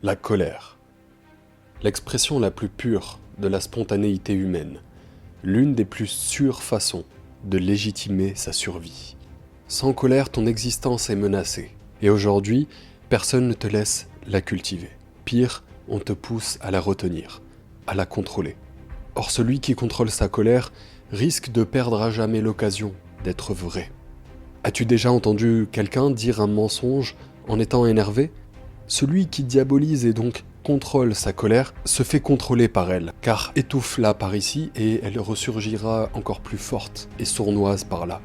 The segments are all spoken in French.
La colère. L'expression la plus pure de la spontanéité humaine. L'une des plus sûres façons de légitimer sa survie. Sans colère, ton existence est menacée. Et aujourd'hui, personne ne te laisse la cultiver. Pire, on te pousse à la retenir, à la contrôler. Or, celui qui contrôle sa colère risque de perdre à jamais l'occasion d'être vrai. As-tu déjà entendu quelqu'un dire un mensonge en étant énervé ? Celui qui diabolise et donc contrôle sa colère se fait contrôler par elle, car étouffe-la par ici et elle ressurgira encore plus forte et sournoise par là.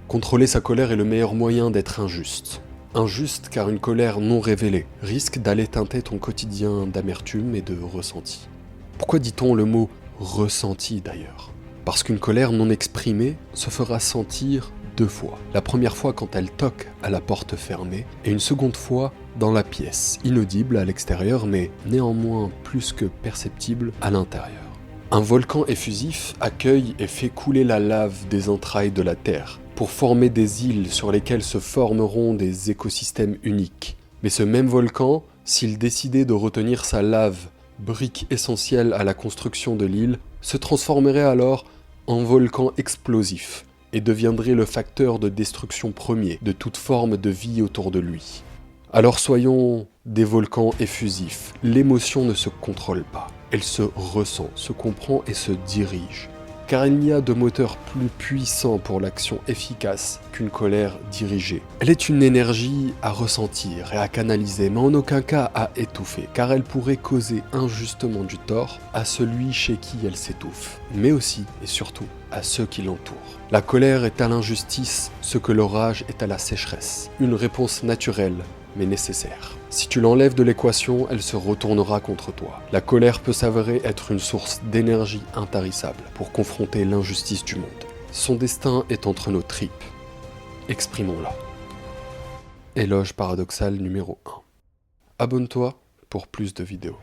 Contrôler sa colère est le meilleur moyen d'être injuste. Injuste car une colère non révélée risque d'aller teinter ton quotidien d'amertume et de ressenti. Pourquoi dit-on le mot ressenti d'ailleurs ? Parce qu'une colère non exprimée se fera sentir deux fois. La première fois quand elle toque à la porte fermée et une seconde fois dans la pièce, inaudible à l'extérieur mais néanmoins plus que perceptible à l'intérieur. Un volcan effusif accueille et fait couler la lave des entrailles de la Terre pour former des îles sur lesquelles se formeront des écosystèmes uniques. Mais ce même volcan, s'il décidait de retenir sa lave, brique essentielle à la construction de l'île, se transformerait alors en volcan explosif et deviendrait le facteur de destruction premier de toute forme de vie autour de lui. Alors soyons des volcans effusifs. L'émotion ne se contrôle pas. Elle se ressent, se comprend et se dirige. Car il n'y a de moteur plus puissant pour l'action efficace qu'une colère dirigée. Elle est une énergie à ressentir et à canaliser, mais en aucun cas à étouffer, car elle pourrait causer injustement du tort à celui chez qui elle s'étouffe, mais aussi et surtout à ceux qui l'entourent. La colère est à l'injustice ce que l'orage est à la sécheresse, une réponse naturelle mais nécessaire. Si tu l'enlèves de l'équation, elle se retournera contre toi. La colère peut s'avérer être une source d'énergie intarissable pour confronter l'injustice du monde. Son destin est entre nos tripes. Exprimons-la. Éloge paradoxal numéro 1. Abonne-toi pour plus de vidéos.